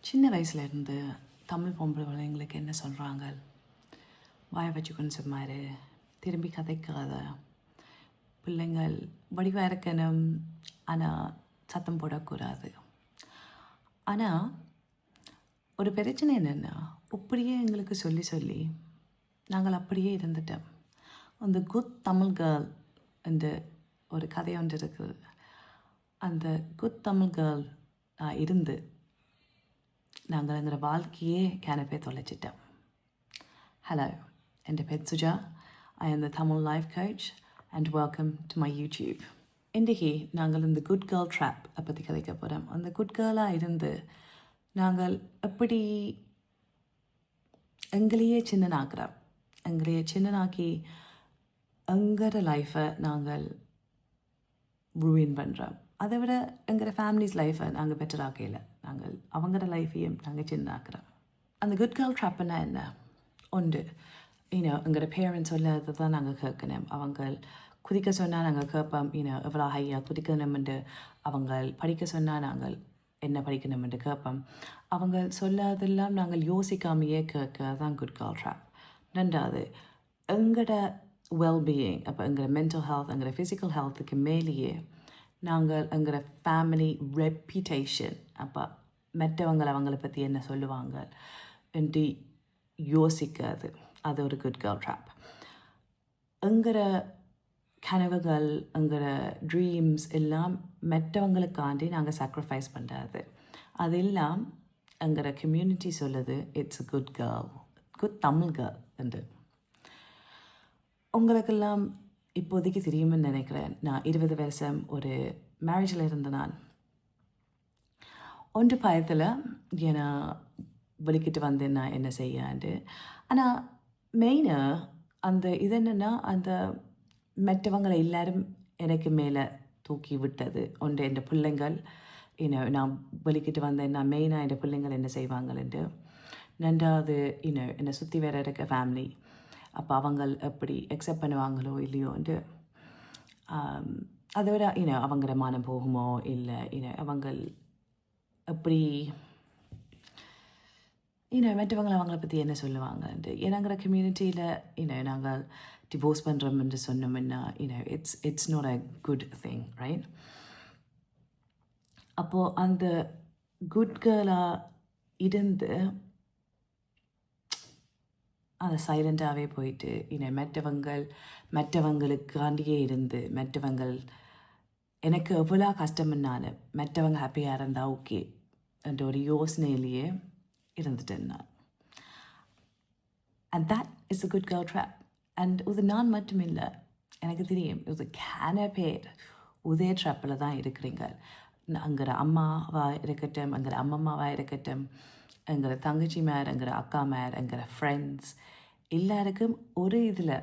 சின்ன வயசுலேருந்து தமிழ் பொம்பளை பிள்ளைங்களுக்கு என்ன சொல்கிறாங்க, வாயை வச்சுக்கொண்டு சும்மாரு, திரும்பி கதைக்காத, பிள்ளைங்கள் வடிவாக இருக்கணும், ஆனால் சத்தம் போடக்கூடாது. ஆனால் ஒரு பிரச்சனை என்னென்னா, இப்படியே எங்களுக்கு சொல்லி சொல்லி நாங்கள் அப்படியே இருந்துட்டோம். அந்த குட் தமிழ் கேர்ள் என்று ஒரு கதை ஒன்று இருக்குது. அந்த குட் தமிழ் கேர்ள் இருந்து நாங்கள் எங்கிற வாழ்க்கையே கேனப்பே தொலைச்சிட்டோம். ஹலோ, എൻ്റെ പേര് Suja. I am the Tamil life coach and welcome to my YouTube. இன்றைக்கி நாங்கள் இந்த குட் கேர்ள் ட்ராப் பற்றி கதைக்க போகிறோம். அந்த குட் கேர்ளாக இருந்து நாங்கள் எப்படி எங்களையே சின்னனாக்குறோம், எங்களையே சின்னனாக்கி எங்கிற லைஃப்பை நாங்கள் ரூயின் பண்ணுறோம். அதை விட எங்கள் ஃபேமிலிஸ் லைஃப்பை நாங்கள் பெட்டர் ஆக்கையில் நாங்கள் அவங்களோட லைஃப்பையும் நாங்கள் சின்னாக்குறோம். அந்த குட் கேர்ள் ட்ராப்னா என்ன? ஒன்று, எங்களோட பேரண்ட்ஸ் சொல்லாதது தான் நாங்கள் கேட்கணும். அவங்க குதிக்க சொன்னால் நாங்கள் கேட்போம். எவ்வளோ ஹையாக குதிக்கணுமென்று. அவங்க படிக்க சொன்னால் நாங்கள் என்ன படிக்கணுமென்று கேட்போம். அவங்க சொல்லாதெல்லாம் நாங்கள் யோசிக்காமையே கேட்க தான் குட் கேர்ள் ட்ராப். ரெண்டாவது, எங்களோட வெல்பீயிங், அப்போ எங்களோட மென்டல் ஹெல்த், எங்களோட ஃபிசிக்கல் ஹெல்த்துக்கு மேலேயே நாங்கள் எங்களோட ஃபேமிலி ரெப்யூட்டேஷன், அப்போ மற்றவங்களை அவங்கள பற்றி என்ன சொல்லுவாங்க என்று யோசிக்காது. அது ஒரு குட் கேர்ள் ட்ராப். எங்களோட கனவுகள், எங்களோட ட்ரீம்ஸ் எல்லாம் மற்றவங்களுக்காண்டி நாங்கள் சாக்ரிஃபைஸ் பண்ணுறது. அதெல்லாம் எங்களோட கம்யூனிட்டி சொல்லுது it's a good girl, good Tamil girl என்று. உங்களுக்கெல்லாம் இப்போதைக்கு தெரியுமென்னு நினைக்கிறேன். நான் 20 வருஷம் ஒரு மேரேஜில் இருந்த நான் ஒன்று பயத்தில் ஏன்னா வெளிக்கிட்டு வந்தேன் நான் என்ன செய்யாண்டு. ஆனால் மெயினாக அந்த இது என்னென்னா, அந்த மற்றவங்களை எல்லாரும் எனக்கு மேலே தூக்கி விட்டது ஒன்று என் பிள்ளைங்கள். நான் வெளிக்கிட்டு வந்தேன், நான் மெயினாக என் பிள்ளைங்கள் என்ன செய்வாங்கள்ன்ட்டு. ரெண்டாவது என்னை சுற்றி வேற இருக்க ஃபேமிலி, அப்போ அவங்க எப்படி அக்செப்ட் பண்ணுவாங்களோ இல்லையோன்ட்டு. அதை விட அவங்கள மானம் போகுமோ இல்லை, அவங்க எப்படி மற்றவங்களை அவங்கள பற்றி என்ன சொல்லுவாங்கன்ட்டு. ஏன்னாங்கிற கம்யூனிட்டியில் நாங்கள் டிவோர்ஸ் பண்ணுறோம்னு சொன்னோம்னா it's not a good thing, right? அப்போது அந்த குட் கேர்ளாக இருந்து அதை சைலண்ட்டாகவே போயிட்டு மற்றவங்களுக்காண்டியே இருந்து மற்றவங்கள் எனக்கு எவ்வளோ கஷ்டம்னாலும் மற்றவங்க ஹாப்பியாக இருந்தால் ஓகே என்ற ஒரு யோசனையிலேயே இருந்துட்டேன் நான். And that is a good girl drop. And இது நான் மட்டும் இல்லை, எனக்கு தெரியும் இது கேன பேர் உதய ட்ராப்பில் தான் இருக்கிறீங்க. அங்கிற அம்மாவாக இருக்கட்டும், அங்கிற அம்மம்மாவாக இருக்கட்டும், எங்கிற தங்கச்சி மேர், எங்கிற அக்கா மேர், எங்கிற ஃப்ரெண்ட்ஸ் எல்லாருக்கும் ஒரு இதில்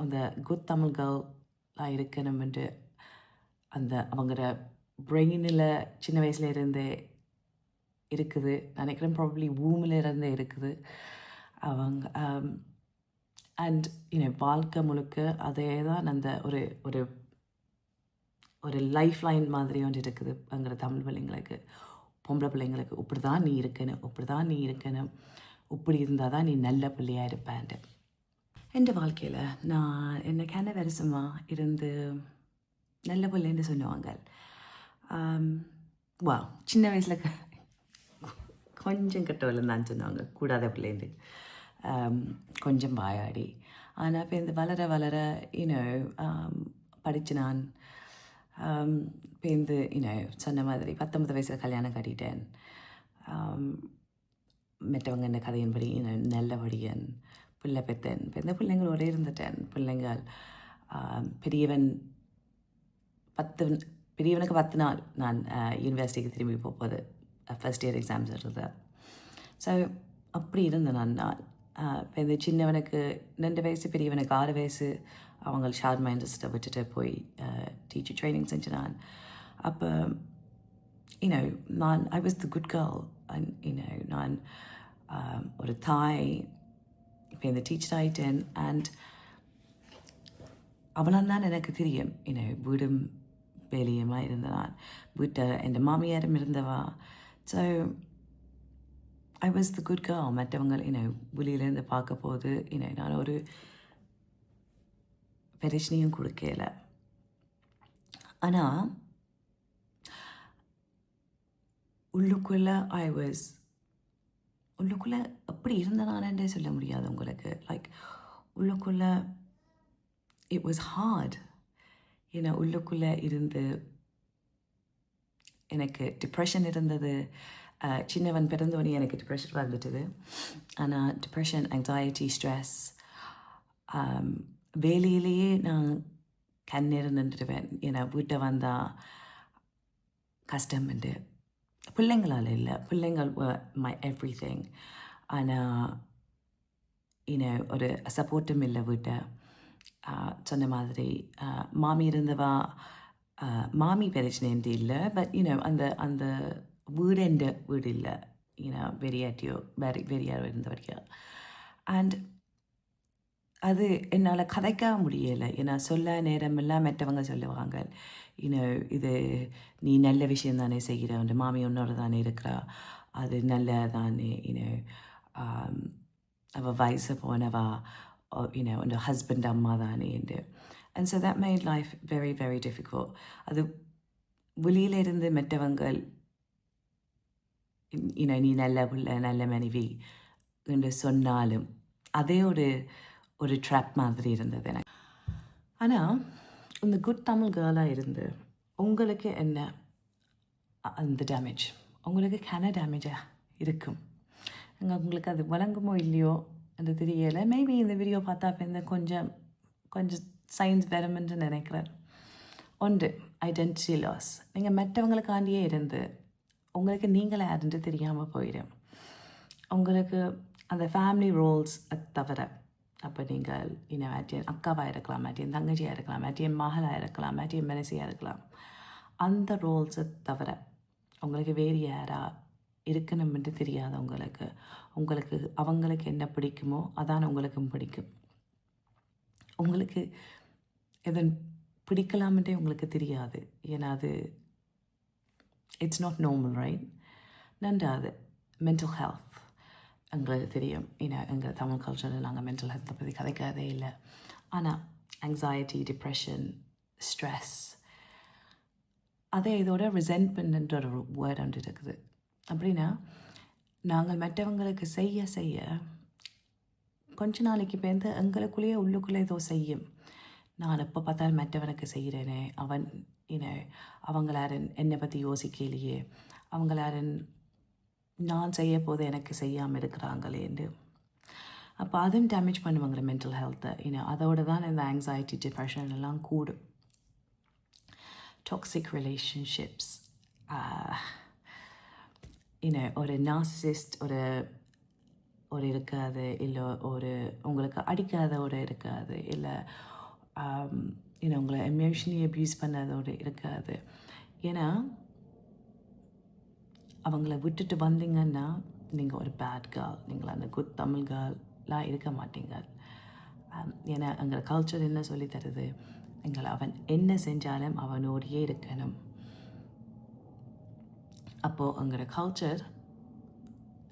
அந்த குட் தமிழ் கேர்ளாக இருக்கணும்ன்ட்டு அந்த அவங்களோட பிரெயினில் சின்ன வயசுல இருந்தே இருக்குது. நினைக்கிறேன் ப்ராபப்ளி வூமில் இருந்தே இருக்குது அவங்க. அண்ட் வாழ்க்கை முழுக்க அதே தான் அந்த ஒரு ஒரு ஒரு லைஃப் லைன் மாதிரி ஒன்று இருக்குது அங்கிற தமிழ் பிள்ளைங்களுக்கு, பொம்பளை பிள்ளைங்களுக்கு. இப்படி தான் நீ இருக்கணும், இப்படி தான் நீ இருக்கணும், இப்படி இருந்தால் தான் நீ நல்ல பிள்ளையாக இருப்பேன்ட்டு. என் வாழ்க்கையில் நான் என்ன கன வருஷமாக இருந்து நல்ல பிள்ளைன்னு சொல்லுவாங்க. வா சின்ன வயசில் கொஞ்சம் கட்டவரில் தான் சொன்னாங்க கூடாத பிள்ளைன்னு, கொஞ்சம் வாயாடி. ஆனால் இப்போ இந்த வளர வளர படித்து நான் பேருந்து சொன்ன மாதிரி 19 வயசில் கல்யாணம் கட்டிட்டேன். மற்றவங்க என்ன கதையின்படி நல்லபடியன் பிள்ளை பெற்றேன். இந்த பிள்ளைங்களோட இருந்துட்டேன். பிள்ளைங்கள் பெரியவனுக்கு 10 நாள் நான் யூனிவர்சிட்டிக்கு திரும்பி போகும்போது ஃபஸ்ட் இயர் எக்ஸாம்ஸ் இருந்தது. ஸோ அப்படி இருந்தேன் நான். இப்போ இந்த சின்னவனுக்கு 2 வயசு, பெரியவனுக்கு 6 வயசு. அவங்க ஷார்மா இண்டஸ்ட்ரியை விட்டுட்டு போய் டீச்சர் ட்ரைனிங் செஞ்சு நான். அப்போ நான் ஐ வாஸ் த குட் கேர்ள். நான் ஒரு தாய், இப்போ இந்த டீச்சர் ஆகிட்டேன். அண்ட் அவளால் எனக்கு தெரியும் வீடும் வேலையுமா இருந்த நான். வீட்டை என் மாமியாரும் இருந்தவா. So I was the good girl. மற்றவங்க வெளியிலேருந்து பார்க்க போது நான் ஒரு பிரச்சனையும் கொடுக்கல. ஆனால் உள்ளுக்குள்ளே உள்ளுக்குள்ளே எப்படி இருந்தனானே சொல்ல முடியாது உங்களுக்கு. லைக் உள்ளுக்குள்ளே இட் வாஸ் ஹார்ட். உள்ளுக்குள்ளே இருந்து எனக்கு டிப்ரெஷன் இருந்தது. சின்னவன் பிறந்தோடனே எனக்கு டிப்ரெஷன் வந்துட்டுது. ஆனால் டிப்ரெஷன், ஆங்ஸைட்டி, ஸ்ட்ரெஸ், வேலையிலேயே நான் கண்ணீர் நின்றுடுவேன். வீட்டை வந்தால் கஷ்டம் உண்டு. பிள்ளைங்களால் இல்லை, பிள்ளைங்கள் மை எவ்ரி திங். ஆனால் ஒரு சப்போர்ட்டும் இல்லை வீட்டை. சொன்ன மாதிரி மாமி இருந்தவா, மாமி பிரச்சனை இல்லை. பட் அந்த அந்த வீடு இல்லை. வெறியாட்டியோ இருந்த வரைக்கும். அண்ட் அது என்னால் கதைக்க முடியலை. ஏன்னா சொல்ல நேரமெல்லாம் மற்றவங்க சொல்லுவாங்க, இது நீ நல்ல விஷயம் தானே செய்கிற, உன் மாமி உன்னோட தானே இருக்கிறா, அது நல்ல தானே, அவள் வயசு போனவா, உன் ஹஸ்பண்ட் அம்மா தானே என்று. And so that made life very very difficult. அது வெளியிலிருந்து மற்றவங்க நீ நல்ல பிள்ளை, நல்ல மனைவி என்று சொன்னாலும் அதே ஒரு ட்ராப் மாதிரி இருந்தது எனக்கு. ஆனால் இந்த குட் தமிழ் கேர்ளாக இருந்து உங்களுக்கு என்ன அந்த டேமேஜ், உங்களுக்கு கன டேமேஜாக இருக்கும். உங்களுக்கு அது வழங்குமோ இல்லையோ என்று தெரியலை. மேபி இந்த வீடியோ பார்த்தா இப்போ கொஞ்சம் சயின்ஸ் வருமென்று நினைக்கிறேன். ஒன்று, ஐடென்டிட்டி லாஸ். நீங்கள் மற்றவங்களுக்காண்டியே இருந்து உங்களுக்கு நீங்களே யாருன்னு தெரியாமல் போயிடும். உங்களுக்கு அந்த ஃபேமிலி ரோல்ஸ் தவிர, அப்போ நீங்கள் மாட்டியன் அக்காவாக இருக்கலாம், மாட்டியன் தங்கச்சியாக இருக்கலாம், மாட்டியன் மகளாக இருக்கலாம், மாட்டியன் மனசியாக இருக்கலாம். அந்த ரோல்ஸை தவிர உங்களுக்கு வேறு யாராக இருக்கணும்னு தெரியாது. உங்களுக்கு அவங்களுக்கு என்ன பிடிக்குமோ அதான் உங்களுக்கும் பிடிக்கும். உங்களுக்கு எதன் பிடிக்கலாம்ன்றே உங்களுக்கு தெரியாது. ஏன்னா அது இட்ஸ் நாட் நார்மல், ரைட்? நன்றாது மென்டல் ஹெல்த் எங்களுக்கு தெரியும். எங்கள் தமிழ் கல்ச்சரில் நாங்கள் மென்டல் ஹெல்த்தை பற்றி கதைக்காதே இல்லை. ஆனால் ஆங்ஸைட்டி, டிப்ரெஷன், ஸ்ட்ரெஸ், அதே இதோட ரிசென்ட்மெண்ட்ன்ற ஒரு வேர்ட் ஒன்று இருக்குது. அப்படின்னா நாங்கள் மற்றவங்களுக்கு செய்ய கொஞ்ச நாளைக்கு பேருந்து எங்களுக்குள்ளேயே உள்ளுக்குள்ளே ஏதோ செய்யும். நான் எப்போ பார்த்தாலும் மற்றவனுக்கு செய்கிறேனே, அவங்களாரன் என்னை பற்றி யோசிக்கலையே, அவங்களாரன் நான் செய்ய போது எனக்கு செய்யாமல் இருக்கிறாங்களேன்னு. அப்போ அதுவும் டேமேஜ் பண்ணுவாங்க மென்டல் ஹெல்த்தை. அதோடு தான் இந்த ஆங்ஸைட்டி, டிப்ரெஷன் எல்லாம் கூடும். டாக்ஸிக் ரிலேஷன்ஷிப்ஸ், ஒரு நார்சிசிஸ்ட் ஒரு இருக்காது, இல்லை உங்களுக்கு அடிக்காதோடு இருக்காது, இல்லை உங்களை எமோஷனலி அப்யூஸ் பண்ணதோடு இருக்காது. ஏன்னா அவங்கள விட்டுட்டு வந்தீங்கன்னா நீங்கள் ஒரு பேட் கேர்ள், நீங்கள் அந்த குட் தமிழ் கேர்ளாக இருக்க மாட்டீங்க. ஏன்னா எங்கள் கல்ச்சர் என்ன சொல்லி தருது, அவன் என்ன செஞ்சாலும் அவனோடையே இருக்கணும். அப்போது எங்களோட கல்ச்சர்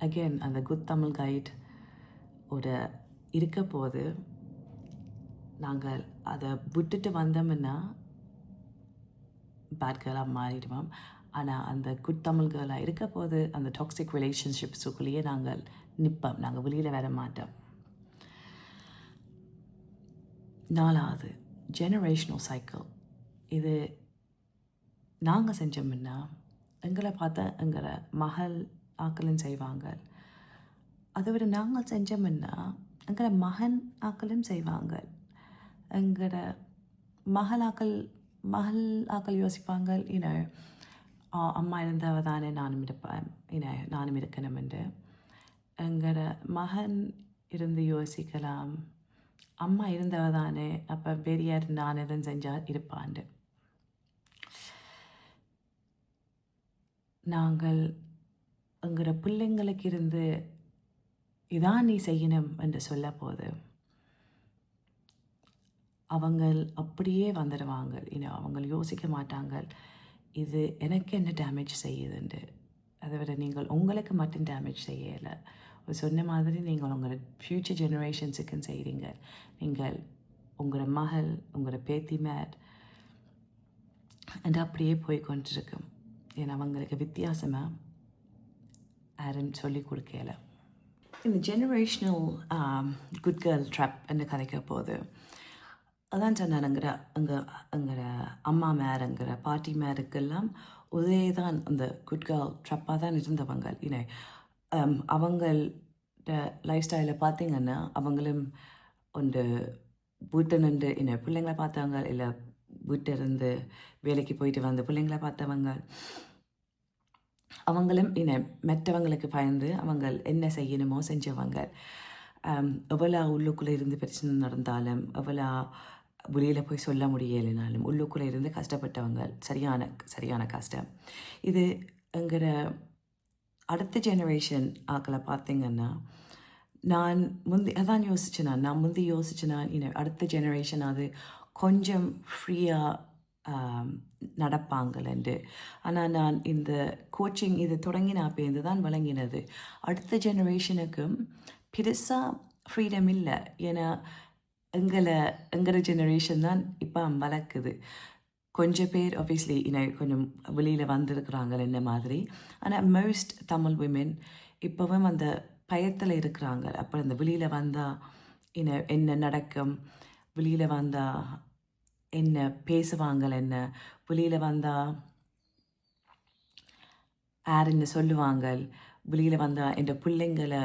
அகெயின் அந்த குட் தமிழ் கைட் இருக்க போது நாங்கள் அதை விட்டுட்டு வந்தோம்னா பேட் கேர்ளாக மாறிடுவோம். ஆனால் அந்த குட் தமிழ் கேர்ளாக இருக்க போது அந்த டாக்ஸிக் ரிலேஷன்ஷிப்ஸுக்குள்ளேயே நாங்கள் நிற்போம், நாங்கள் வெளியில் வர மாட்டோம். 4வது, ஜெனரேஷனல் சைக்கிள். இது நாங்கள் செஞ்சோம்னா எங்களை பார்த்தா எங்களை மகள் ஆக்களும் செய்வாங்க. அதை விட நாங்கள் செஞ்சோம்னா எங்களை மகன் ஆக்களும் செய்வாங்க. எங்களோட மகள் ஆக்கள் யோசிப்பாங்க, அம்மா இருந்தவ தானே நானும் இருப்பேன், நானும் இருக்கணும் என்று. எங்களோட மகன் இருந்து யோசிக்கலாம், அம்மா இருந்தவ தானே, அப்போ வேறு யார் நான் எதுவும் செஞ்சால் இருப்பாண்டு. நாங்கள் எங்களோட பிள்ளைங்களுக்கு இருந்து இதான் நீ செய்யணும் என்று சொல்ல போது அவங்க அப்படியே வந்துடுவாங்க. அவங்க யோசிக்க மாட்டாங்க இது எனக்கு என்ன டேமேஜ் செய்யுதுண்டு. அதை விட நீங்கள் உங்களுக்கு மட்டும் டேமேஜ் செய்யலை. சொன்ன மாதிரி நீங்கள் உங்களோட ஃப்யூச்சர் ஜெனரேஷன்ஸுக்கும் செய்கிறீங்க. நீங்கள் உங்களோட மகள், உங்களோட பேத்திமார் அண்ட் அப்படியே போய் கொண்டிருக்கும். ஏன்னா அவங்களுக்கு வித்தியாசமாக யாரும் சொல்லி கொடுக்கல. இந்த ஜெனரேஷ்னல் குட் கேர்ள் ட்ராப் என்று கதைக்க போது அதான் சொன்னாருங்கிற எங்கிற அம்மா மேருங்கிற பாட்டி மேருக்கெல்லாம் ஒரே தான் அந்த குட் கேர்ள் ட்ராப்பாக தான் இருந்தவங்க. அவங்களோட லைஃப் ஸ்டைலை பார்த்திங்கன்னா அவங்களும் ஒன்று வீட்டை நின்று பிள்ளைங்களை பார்த்தாங்க, இல்லை வீட்டிலிருந்து வேலைக்கு போயிட்டு வந்து பிள்ளைங்களை பார்த்தவங்க. அவங்களும் மற்றவங்களுக்கு பயந்து அவங்க என்ன செய்யணுமோ செஞ்சவங்க. எவ்வளோ உள்ளுக்குள்ளே இருந்து பிரச்சனை நடந்தாலும், எவ்வளோ வெளியில் போய் சொல்ல முடியலைனாலும் உள்ளுக்குள்ளே இருந்து கஷ்டப்பட்டவங்க. சரியான கஷ்டம் இது. எங்கிற அடுத்த ஜெனரேஷன் ஆக்களை பார்த்திங்கன்னா நான் அதான் யோசிச்சேன். நான் முந்தி யோசிச்சேன் அடுத்த ஜெனரேஷன் அது கொஞ்சம் ஃப்ரீயாக நடப்பாங்கள்ண்டு. ஆனால் நான் இந்த கோச்சிங் இது தொடங்கினாப்பேந்து தான் வழங்கினது. அடுத்த ஜெனரேஷனுக்கும் பெருசாக ஃப்ரீடம் இல்லை. ஏன்னா எங்களை ஜெனரேஷன் தான் இப்போ வளர்க்குது. கொஞ்சம் பேர் ஆப்வியஸ்லி கொஞ்சம் வெளியில் வந்திருக்கிறாங்க என்ன மாதிரி. ஆனால் மோஸ்ட் தமிழ் விமென் இப்போவும் அந்த பயத்தில் இருக்கிறாங்க. அப்புறம் இந்த வெளியில் வந்தால் என்ன நடக்கும், வெளியில் வந்தால் என்ன பேசுவாங்க, என்ன வெளியில் வந்தால் யார் என்ன சொல்லுவாங்க, வெளியில் வந்தால் என் பிள்ளைங்களை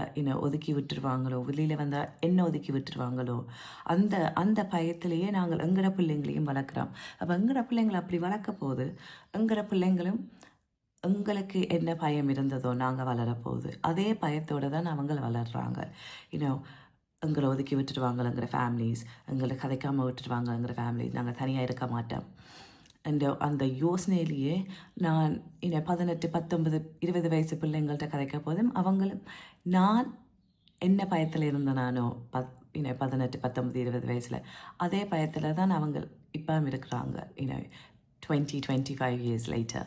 ஒதுக்கி விட்டுருவாங்களோ, வெளியில் வந்தால் என்ன ஒதுக்கி விட்டுருவாங்களோ, அந்த பயத்திலேயே நாங்கள் எங்கட பிள்ளைங்களையும் வளர்க்குறோம். அப்போ எங்கட பிள்ளைங்களை அப்படி வளர்க்க போது எங்கட பிள்ளைங்களும் எங்களுக்கு என்ன பயம் இருந்ததோ நாங்கள் வளரப்போகுது அதே பயத்தோடு தான் அவங்க வளர்கிறாங்க. எங்களை ஒதுக்கி விட்டுடுவாங்கங்கிற ஃபேமிலிஸ், எங்களை கதைக்காமல் விட்டுடுவாங்கங்கிற ஃபேமிலிஸ், நாங்கள் தனியாக இருக்க மாட்டோம். அந்த யோசனையிலேயே நான் 18, 19, 20 வயசு பிள்ளைங்கள்ட்ட கதைக்க போதும் அவங்களும் நான் என்ன பயத்தில் இருந்தனானோ 18, 19, 20 வயசில் அதே பயத்தில் தான் அவங்க இப்போ இருக்கிறாங்க 20-25 years later.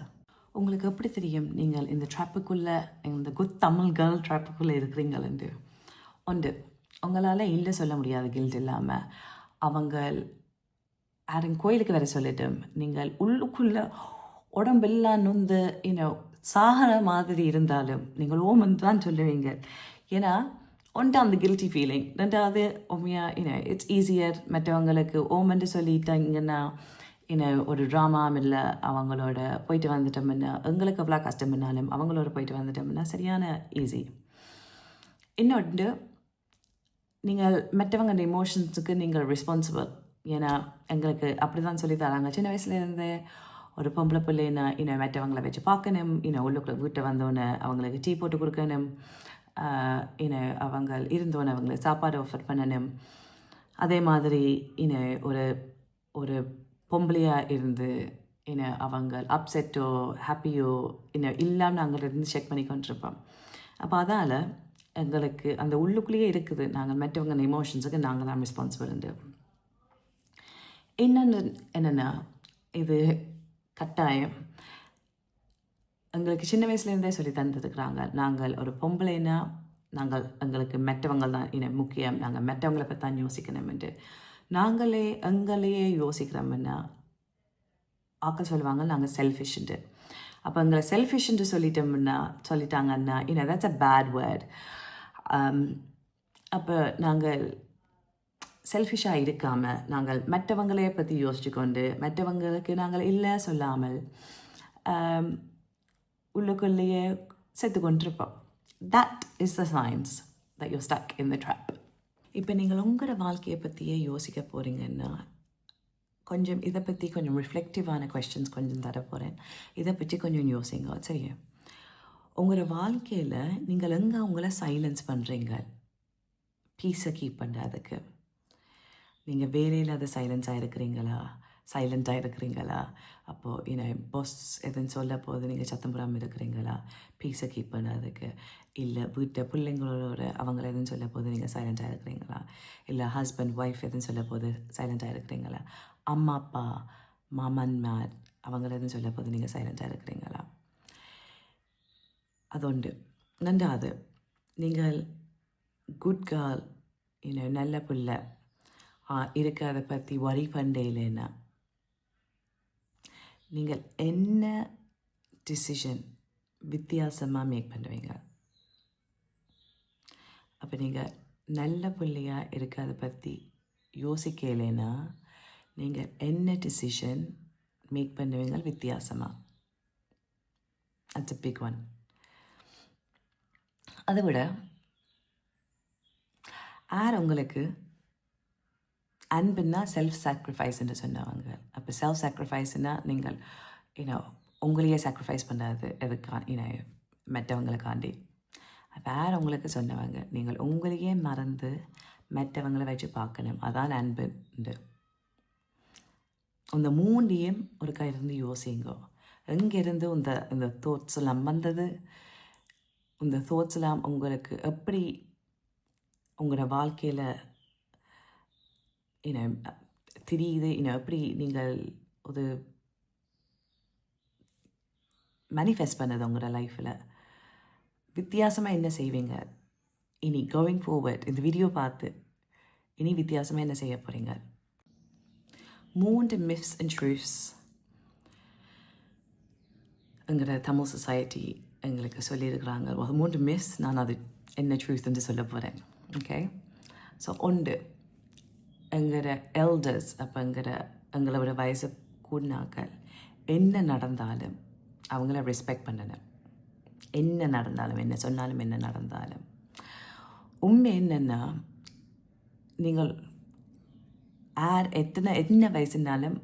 உங்களுக்கு எப்படி தெரியும் நீங்கள் இந்த ட்ராப்புக்குள்ளே, இந்த குட் தமிழ் கேர்ள் ட்ராப்புக்குள்ளே இருக்கிறீங்களு? ஒன்று, உங்களால் இல்லை சொல்ல முடியாது கில்ட் இல்லாமல். அவங்க யாரும் கோயிலுக்கு வர சொல்லிட்டும் நீங்கள் உள்ளுக்குள்ளே உடம்பெல்லாம் நொந்து சாகிற மாதிரி இருந்தாலும் நீங்கள் ஓமன் தான் சொல்லுவீங்க. ஏன்னா ஒன்று அந்த கில்ட்டி ஃபீலிங், ரெண்டாவது உண்மையாக இட்ஸ் ஈஸியர் மற்றவங்களுக்கு ஓமன்ட்டு சொல்லிட்டாங்கன்னா ஒரு ட்ராமாவும் இல்லை அவங்களோட போயிட்டு வந்துட்டோம்னா எங்களுக்கு எவ்வளோ கஷ்டம்னாலும் அவங்களோட போயிட்டு வந்துட்டோம்னா சரியான ஈஸி. இன்னொன்று, நீங்கள் மற்றவங்க எமோஷன்ஸுக்கு நீங்கள் ரெஸ்பான்சிபிள். ஏன்னா எங்களுக்கு அப்படி தான் சொல்லி தராங்க சின்ன வயசுலேருந்து. ஒரு பொம்பளை பிள்ளைன்னா மற்றவங்களை வச்சு பார்க்கணும், உள்ளுக்குள்ள வீட்டை வந்தோன்னே அவங்களுக்கு டீ போட்டு கொடுக்கணும், அவங்க இருந்தோன்னே அவங்களுக்கு சாப்பாடு ஆஃபர் பண்ணணும். அதே மாதிரி ஒரு ஒரு பொம்பளையாக இருந்து அவங்க அப்செட்டோ ஹாப்பியோ இல்லாமல் நாங்கள் இருந்து செக் பண்ணி கொண்டிருப்போம். அப்போ அதால் எங்களுக்கு அந்த உள்ளுக்குள்ளேயே இருக்குது நாங்கள் மற்றவங்க எமோஷன்ஸுக்கு நாங்கள் தான் ரெஸ்பான்சிபிள்ண்டு. என்னென்னா இது கட்டாயம் எங்களுக்கு சின்ன வயசுலேருந்தே சொல்லி தந்துருக்குறாங்க. நாங்கள் ஒரு பொம்பளைன்னா நாங்கள் எங்களுக்கு மற்றவங்க தான் முக்கியம், நாங்கள் மற்றவங்களை பற்றி தான் யோசிக்கணும்ட்டு. நாங்களே எங்களையே யோசிக்கிறோம்னா ஆக்கள் சொல்லுவாங்க நாங்கள் செல்ஃபிஷ்ன்ட்டு. அப்போ எங்களை செல்ஃபிஷ்ன்ட்டு சொல்லிட்டாங்கன்னா that's a bad word. அப்போ நாங்கள் செல்ஃபிஷாக இருக்காமல் நாங்கள் மற்றவங்களே பற்றி யோசிச்சு கொண்டு மற்றவங்களுக்கு நாங்கள் இல்லை சொல்லாமல் உள்ளுக்குள்ளேயே செத்து கொண்டிருப்போம். That is the signs that you're stuck in the trap. இப்போ நீங்கள் உங்களோட வாழ்க்கையை பற்றியே யோசிக்க போகிறீங்கன்னா கொஞ்சம் இதை பற்றி கொஞ்சம் ரிஃப்ளெக்டிவான கொஸ்டின்ஸ் கொஞ்சம் தர போகிறேன். இதை பற்றி கொஞ்சம் யோசிங்க. சரியா? உங்களோட வாழ்க்கையில் நீங்கள் எங்கே உங்களை சைலன்ஸ் பண்ணுறீங்க பீஸை கீப் பண்ணுறதுக்கு? நீங்கள் வேலையில் அதை சைலண்ட்டாக இருக்கிறீங்களா? அப்போது பாஸ் எதுன்னு சொல்ல போது நீங்கள் சத்தம் போடாமல் இருக்கிறீங்களா பீஸை கீப் பண்ணுறதுக்கு? இல்லை வீட்டை பிள்ளைங்களோட அவங்கள எதுன்னு சொல்ல போது நீங்கள் சைலண்ட்டாக இருக்கிறீங்களா? இல்லை ஹஸ்பண்ட் ஒய்ஃப் எதுன்னு சொல்ல போது சைலண்ட்டாக இருக்கிறீங்களா? அம்மா அப்பா மாமன்மார் அவங்கள எதுன்னு சொல்ல போது நீங்கள் சைலண்ட்டாக இருக்கிறீங்களா? அது உண்டு. 2வது, நீங்கள் குட் கேர்ள், நல்ல பிள்ளை இருக்கிறத பற்றி வரி பண்ணலைன்னா நீங்கள் என்ன டிசிஷன் வித்தியாசமாக மேக் பண்ணுவீங்க? அப்போ நீங்கள் நல்ல பிள்ளையாக இருக்கிறத பற்றி யோசிக்கலைன்னா நீங்கள் என்ன டிசிஷன் மேக் பண்ணுவீங்க வித்தியாசமாக? It's a big one. அதை விட யார் உங்களுக்கு அன்புன்னா செல்ஃப் சாக்ரிஃபைஸ்ன்னு சொன்னவங்க? அப்போ செல்ஃப் சாக்ரிஃபைஸ்னால் நீங்கள் உங்களையே சாக்ரிஃபைஸ் பண்ணாது எதுக்கா மற்றவங்களுக்காண்டி. அப்போ யார் உங்களுக்கு சொன்னவங்க நீங்கள் உங்களையே மறந்து மற்றவங்களை வச்சு பார்க்கணும், அதான் அன்புண்டு. இந்த 3ஐயும் ஒரு கையிலிருந்து யோசிங்கோ. எங்கேருந்து இந்த தாட்ஸ் எல்லாம் வந்தது? இந்த தாட்ஸ் எல்லாம் உங்களுக்கு எப்படி உங்களோட வாழ்க்கையில் தெரியுது? எப்படி நீங்கள் ஒரு மேனிஃபெஸ்ட் பண்ணது உங்களோட லைஃப்பில்? வித்தியாசமாக என்ன செய்வீங்க இனி கோயிங் ஃபார்வர்ட்? இந்த வீடியோ பார்த்து இனி வித்தியாசமாக என்ன செய்ய போகிறீங்க? 3 மித்ஸ் அண்ட் ட்ரூத்ஸ் எங்களோட தமிழ் சொசைட்டி எங்களுக்கு சொல்லியிருக்கிறாங்க. 3 மித்ஸ், நான் அது என்ன ட்ரூத்ன்னு சொல்ல போகிறேன். ஓகே, ஸோ ஒன்று, எங்களோட எல்டர்ஸ், அப்போ எங்களோட வயசு கூடினாக்கள் என்ன நடந்தாலும் அவங்கள ரெஸ்பெக்ட் பண்ணணும். என்ன நடந்தாலும், என்ன சொன்னாலும், என்ன நடந்தாலும். உண்மை என்னென்னா, நீங்கள் என்ன வயசுனாலும்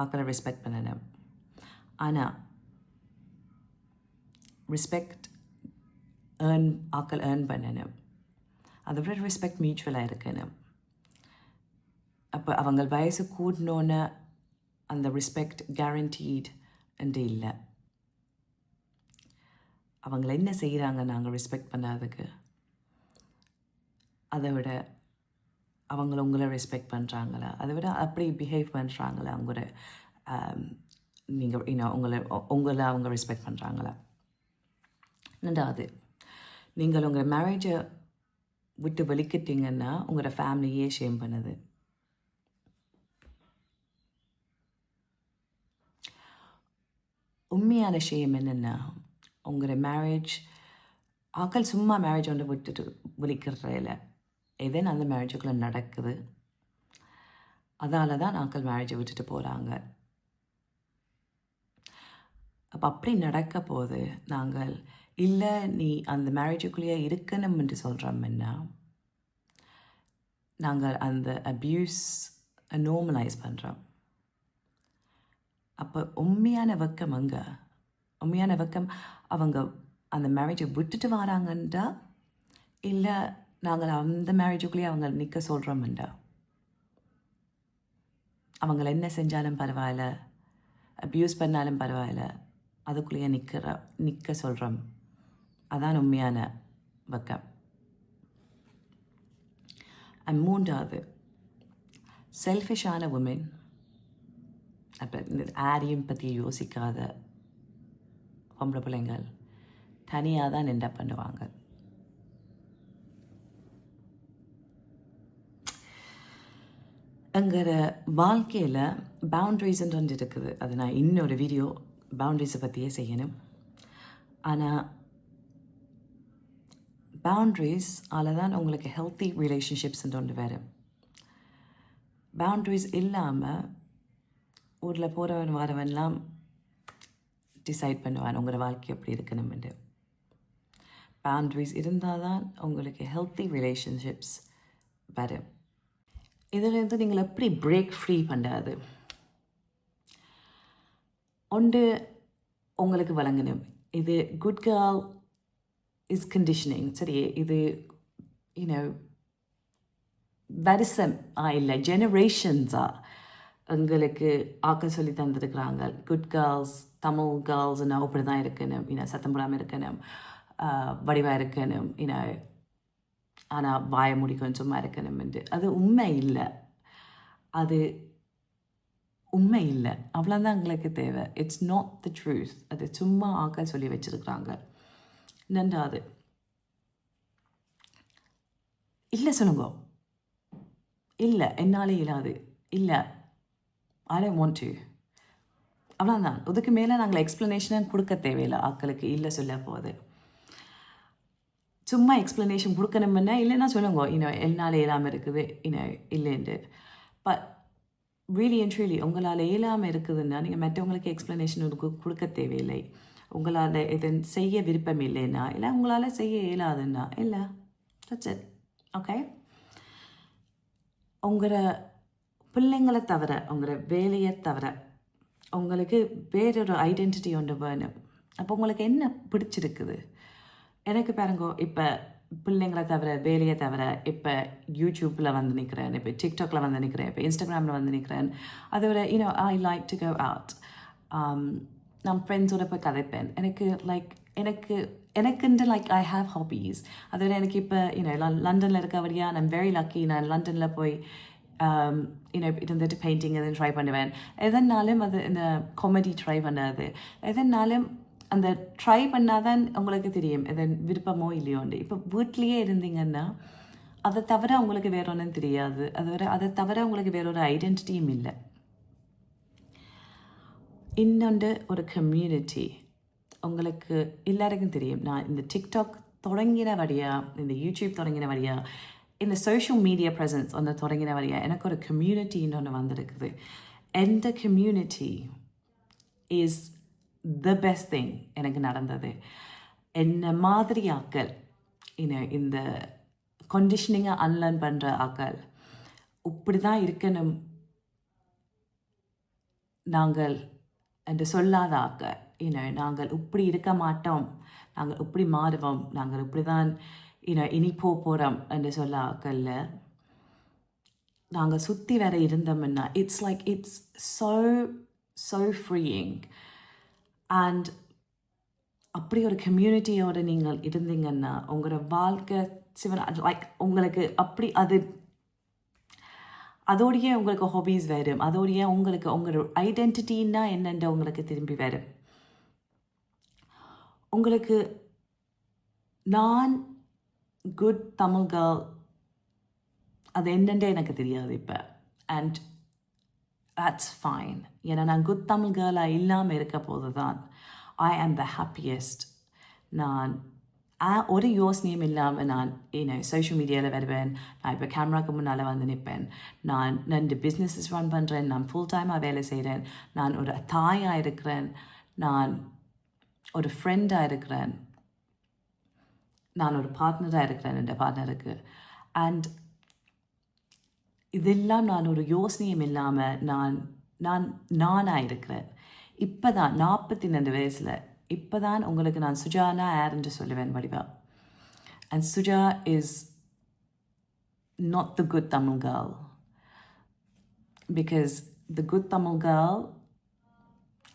ஆக்களை ரெஸ்பெக்ட் பண்ணணும். ஆனால் ரெஸ்பெக்ட் ஆக்கள் ஏர்ன் பண்ணணும். அதை விட ரெஸ்பெக்ட் மியூச்சுவலாக இருக்கணும். அப்போ அவங்க வயசு கூடினோன்னு அந்த ரெஸ்பெக்ட் கேரண்டீட் என்று இல்லை. அவங்கள என்ன செய்கிறாங்க நாங்கள் ரெஸ்பெக்ட் பண்ணாததுக்கு? அதை விட உங்களை ரெஸ்பெக்ட் பண்ணுறாங்களா? அதை விட அப்படி பிஹேவ் பண்ணுறாங்களா? அவங்களோட நீங்கள் உங்களை அவங்க ரெஸ்பெக்ட் பண்ணுறாங்களா? 2வது, நீங்கள் உங்கள் மேரேஜை விட்டு வெளிக்கிட்டீங்கன்னா உங்களோட ஃபேமிலியே ஷேம் பண்ணுது. உண்மையான ஷேம் என்னென்னா, உங்களோட மேரேஜ் ஆக்கள் சும்மா மேரேஜ் ஒன்று விட்டுட்டு விழிக்கிறதில்ல. எதேன்னு அந்த மேரேஜுக்குள்ளே நடக்குது. அதால் தான் ஆக்கள் மேரேஜை விட்டுட்டு போகிறாங்க. அப்போ அப்படி நடக்க போது நாங்கள் இல்லை நீ அந்த மேரேஜுக்குள்ளேயே இருக்கணும் என்று சொல்கிறோம்னா நாங்கள் அந்த அப்யூஸ் நார்மலைஸ் பண்ணுறோம். அப்போ உண்மையான வெக்கம் அங்கே, உண்மையான வெக்கம் அவங்க அந்த மேரேஜை விட்டுட்டு வராங்கன்றா இல்லை நாங்கள் அந்த மேரேஜுக்குள்ளேயே அவங்க நிற்க சொல்கிறோம்ன்றா? அவங்கள என்ன செஞ்சாலும் பரவாயில்ல, அப்யூஸ் பண்ணாலும் பரவாயில்ல, அதுக்குள்ளேயே நிற்க சொல்கிறோம். அதான் உண்மையான வெக்கம். 3வது, செல்ஃபிஷான உமன். அப்போ இந்த யாரையும் பற்றி யோசிக்காத பொம்பளை பிள்ளைங்கள் தனியாக தான் என்ன பண்ணுவாங்க. எங்கிற வாழ்க்கையில் பவுண்ட்ரிஸ்ன்னு ஒன்று இருக்குது. அது நான் இன்னொரு வீடியோ பவுண்ட்ரிஸை பற்றியே செய்யணும். ஆனால் பவுண்ட்ரிஸால் தான் உங்களுக்கு ஹெல்த்தி ரிலேஷன்ஷிப்ஸ்ன்னு ஒன்று வரும். பவுண்ட்ரிஸ் இல்லாமல் ஊரில் போகிறவன் வரவன்லாம் டிசைட் பண்ணுவான் உங்களோட வாழ்க்கை எப்படி இருக்கணும்னு. பவுண்ட்ரிஸ் இருந்தால் தான் உங்களுக்கு ஹெல்த்தி ரிலேஷன்ஷிப்ஸ் வரும். இதிலேருந்து நீங்கள் எப்படி பிரேக் ஃப்ரீ பண்ணாது? ஒன்று உங்களுக்கு வழங்கணும். இது குட் கேர்ள் இஸ் கண்டிஷனிங். சரி, இது வருஷம் இல்லை ஜெனரேஷன்ஸாக எங்களுக்கு ஆக்கள் சொல்லி தந்துருக்குறாங்க. குட் கேர்ள்ஸ், தமிழ் கேர்ள்ஸ்னா அப்படி தான் இருக்கணும், சத்தம் போடாமல் இருக்கணும், வடிவாக இருக்கணும், ஆனால் வாய மூடி கொஞ்சமாக இருக்கணும் என்று. அது உண்மை இல்லை. அது உண்மை இல்லை. அவ்வளோதான் எங்களுக்கு தேவை. It's not the truth. அது சும்மா ஆக்கள் சொல்லி வச்சுருக்குறாங்க. ரெண்டாவது இல்லை சொல்லுங்க, இல்லை என்னாலே இல்லாது, இல்லை ஐ டோன்ட் வாண்ட் டு, அவ்வளோதான். இதுக்கு மேலே நாங்கள் எக்ஸ்ப்ளனேஷன் கொடுக்க தேவையில்லை ஆட்களுக்கு இல்லை சொல்ல போகுது. சும்மா எக்ஸ்ப்ளனேஷன் கொடுக்கணும்னா இல்லைன்னா சொல்லுங்க, என்னால் இயலாமல் இருக்குது இல்லைன்ட்டு. பட் ரியலி அண்ட் ட்ரூலி உங்களால் இயலாமல் இருக்குதுன்னா நீங்கள் மற்றவங்களுக்கு எக்ஸ்ப்ளனேஷன் கொடுக்க தேவையில்லை. உங்களால் இதை செய்ய விருப்பம் இல்லைன்னா, இல்லை உங்களால் செய்ய இயலாதுன்னா இல்லை, தட்ஸ் இட். ஓகே, உங்களோட பிள்ளைங்களை தவிர, உங்களோட வேலையை தவிர உங்களுக்கு வேறொரு ஐடென்டிட்டி ஒன்று வேணும். அப்போ உங்களுக்கு என்ன பிடிச்சிருக்குது? எனக்கு பாருங்க, இப்போ பிள்ளைங்களை தவிர, வேலையை தவிர, இப்போ யூடியூப்பில் வந்து நிற்கிறேன், இப்போ டிக்டாக்ல வந்து நிற்கிறேன், இப்போ இன்ஸ்டாகிராமில் வந்து நிற்கிறேன். அதை விட I like to go out. நான் ஃப்ரெண்ட்ஸோட போய் கதைப்பேன். எனக்குன்ட்டு ஐ ஹாவ் ஹாபீஸ். அதை விட எனக்கு இப்போ லண்டனில் இருக்கபடியா நான் வெரி லக்கி. நான் லண்டனில் போய் இருந்துட்டு பெயிண்டிங் எதுவும் ட்ரை பண்ணுவேன். எதனாலும் அது இந்த காமெடி ட்ரை பண்ணாது. எதனாலும் அந்த ட்ரை பண்ணாதான் உங்களுக்கு தெரியும் எது விருப்பமோ இல்லையோண்டு. இப்போ வீட்லேயே இருந்தீங்கன்னா அதை தவிர உங்களுக்கு வேற ஒன்றும் தெரியாது. அதை தவிர உங்களுக்கு வேற ஒரு ஐடென்டிட்டியும் இல்லை. இன்னொன்று ஒரு கம்யூனிட்டி. உங்களுக்கு எல்லாருக்கும் தெரியும், நான் இந்த டிக்டாக் தொடங்கின வழியா, இந்த யூடியூப் தொடங்கின வழியா, இந்த சோஷியல் மீடியா ப்ரெசன்ஸ் ஒன்று தொடங்கின வழியா எனக்கு ஒரு கம்யூனிட்டி இன்னொன்று வந்திருக்குது. எந்த community is the best thing எனக்கு நடந்தது. என்ன மாதிரி ஆக்கள், இந்த கண்டிஷனிங்கை அன்லேர்ன் பண்ணுற ஆக்கள், இப்படி தான் இருக்கணும் நாங்கள் என்று சொல்லாத ஆக்கள், நாங்கள் இப்படி இருக்க மாட்டோம், நாங்கள் இப்படி மாறுவோம், நாங்கள் இப்படி தான் இனி போகிறோம் என்று சொல்ல ஆக்கல்ல நாங்கள் சுற்றி வேற இருந்தோம்னா இட்ஸ் so freeing. அண்ட் அப்படி ஒரு கம்யூனிட்டியோடு நீங்கள் இருந்தீங்கன்னா உங்களோட வாழ்க்கை உங்களுக்கு அப்படி அதோடைய உங்களுக்கு ஹாபீஸ் வரும். அதோடைய உங்களுக்கு உங்களோட ஐடென்டிட்டின்னா என்னென்ற உங்களுக்கு திரும்பி வரும். உங்களுக்கு நான் குட் தமிழ் கேர்ள் அது என்னென்றே எனக்கு தெரியாது இப்போ. And that's fine. ஏன்னா நான் குட் தமிழ் கேர்ளாக இல்லாமல் இருக்க போது தான் ஐ ஆம் த ஹாப்பியஸ்ட். நான் ஒரு யோசனையும் இல்லாமல் நான் சோஷியல் மீடியாவில் வருவேன். நான் இப்போ கேமராக்கு முன்னால் வந்து நிற்பேன். நான் 2 பிஸ்னஸஸ் ரன் பண்ணுறேன். நான் ஃபுல் டைமாக வேலை செய்கிறேன். நான் ஒரு தாயாக இருக்கிறேன். நான் ஒரு ஃப்ரெண்டாக இருக்கிறேன். நான் ஒரு பார்ட்னராக இருக்கிறேன் என் பார்ட்னருக்கு. அண்ட் இதெல்லாம் நான் ஒரு யோசனையும் இல்லாமல் நானாக இருக்கிறேன். இப்போ தான் 42 வயசில் இப்போ தான் உங்களுக்கு நான் சுஜானா யாருன்னு சொல்லுவேன் வடிவா. And Suja is not the good Tamil girl. Because the good Tamil girl,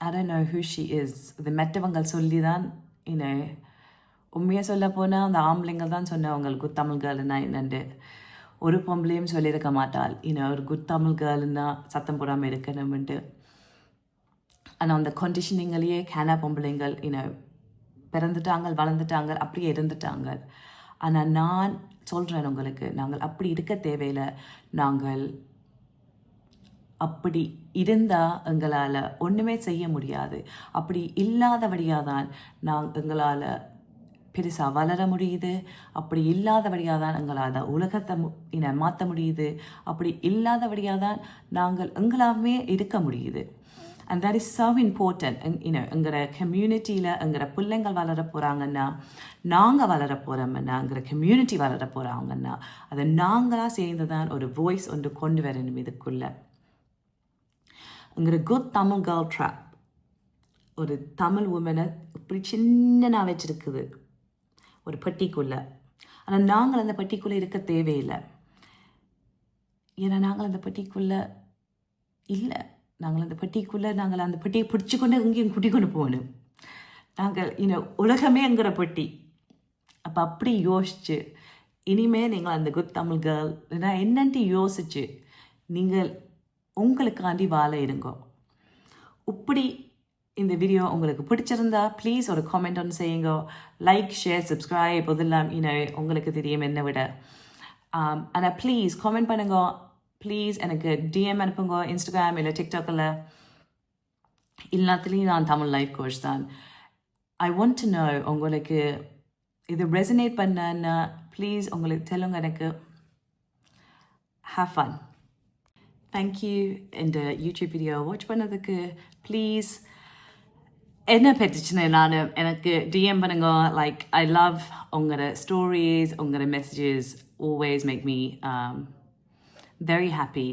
I don't know who she is. இது மற்றவங்க சொல்லி தான் உண்மையாக சொல்ல போனால் அந்த ஆம்பளைங்கள் தான் சொன்னவங்க குட் தமிழ் கேர்ள்னா என்னண்டு. ஒரு பொம்பளையும் சொல்லியிருக்க மாட்டாள் ஒரு குட் தமிழ் கேர்ள்னா சத்தம் போடாமல் இருக்கணும்ன்ட்டு. ஆனால் அந்த கண்டிஷனிங்லேயே கேனா பொம்பளைங்கள் பிறந்துட்டாங்க, வளர்ந்துட்டாங்க, அப்படியே இருந்துட்டாங்க. ஆனால் நான் சொல்கிறேன் உங்களுக்கு, நாங்கள் அப்படி இருக்க தேவையில்லை. நாங்கள் அப்படி இருந்தால் எங்களால் ஒன்றுமே செய்ய முடியாது. அப்படி இல்லாதபடியாக தான் எங்களால் பெருசாக வளர முடியுது. அப்படி இல்லாதபடியாக தான் எங்களால் உலகத்தை மாற்ற முடியுது. அப்படி இல்லாதபடியாக தான் நாங்கள் எங்களாமே இருக்க முடியுது. And that is so important. எங்களோட கம்யூனிட்டியில் எங்களோட பிள்ளைங்கள் வளர போகிறாங்கன்னா, நாங்கள் வளர போகிறோம்னா, எங்களோட கம்யூனிட்டி வளர போகிறாங்கன்னா, அதை நாங்களாக சேர்ந்து தான் ஒரு வாய்ஸ் ஒன்று கொண்டு வரணும் இதுக்குள்ளே. எங்களோட குட் தமிழ் கேர்ள் ட்ராப் ஒரு தமிழ் உமனை இப்படி சின்னனா வச்சிருக்குது ஒரு பெட்டிக்குள்ளே. ஆனால் நாங்கள் அந்த பெட்டிக்குள்ளே இருக்க தேவையில்லை. ஏன்னா நாங்கள் அந்த பெட்டிக்குள்ளே இல்லை. நாங்கள் அந்த பெட்டியை பிடிச்சி கொண்டு எங்கேயும் கூட்டி கொண்டு போகணும். நாங்கள் உலகமே எங்கிற பெட்டி. அப்போ அப்படி யோசிச்சு இனிமேல் நீங்கள் அந்த குட் தமிழ் கேர்ள் என்னன்ட்டு யோசிச்சு நீங்கள் உங்களுக்காண்டி வாழ இருங்கோ. இப்படி இந்த வீடியோ உங்களுக்கு பிடிச்சிருந்தா ப்ளீஸ் ஒரு காமெண்ட் ஒன்று செய்யுங்க. லைக், ஷேர், சப்ஸ்கிரைப் இதெல்லாம் உங்களுக்கு தெரியும் என்னை விட. ஆனால் ப்ளீஸ் காமெண்ட் பண்ணுங்க. ப்ளீஸ் எனக்கு டிஎம் அனுப்புங்க இன்ஸ்டாகிராம் இல்லை டிக்டாக்கில். எல்லாத்துலேயும் நான் தமிழ் லைஃப் கோச் தான். ஐ வாண்ட் டு நோ உங்களுக்கு இது ரெசனேட் பண்ணன்னா ப்ளீஸ் உங்களுக்கு தெலுங்கு எனக்கு. Have fun. தேங்க்யூ இந்த யூடியூப் வீடியோ வாட்ச் பண்ணதுக்கு. ப்ளீஸ் என்ன பற்றிச்சுன்னு எனக்கு டிஎம் பண்ணுங்க. லைக் ஐ லவ் உங்களோட ஸ்டோரிஸ், உங்களோட messages always make me very happy.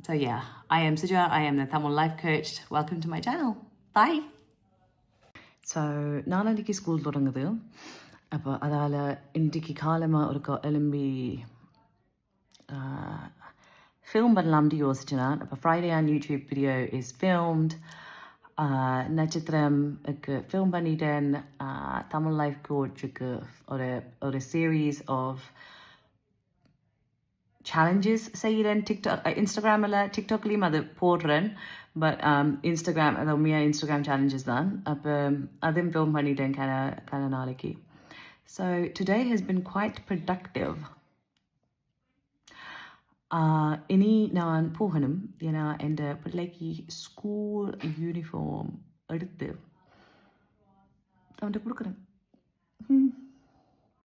So yeah, I am Suja. I am the Tamil life coach. Welcome to my channel. Bye. So நாளைக்கு school தொடங்குது. அப்போ அதால் இன்றைக்கு காலமாக ஒரு எலும்பி ஃபில்ம் பண்ணலாம்னு யோசிச்சேன். அப்போ Friday on YouTube video is filmed. நட்சத்திரம்க்கு ஃபில்ம் பண்ணிட்டேன். தமிழ் லைஃப் கோச்சுக்கு ஒரு சீரீஸ் ஆஃப் சேலஞ்சஸ் செய்கிறேன். இன்ஸ்டாகிராமில் டிக்டாக்லேயும் அது போடுறேன். பட் இன்ஸ்டாகிராம் அது உண்மையாக இன்ஸ்டாகிராம் சேலஞ்சஸ் தான். அப்போ அதையும் ஃபில்ம் பண்ணிட்டேன் கன நாளைக்கு. So today has been quite productive. இனி நான் போகணும். ஏன்னா என் பிள்ளைக்கு ஸ்கூல் யூனிஃபார்ம் எடுத்து அவன்கிட்ட கொடுக்குறேன்.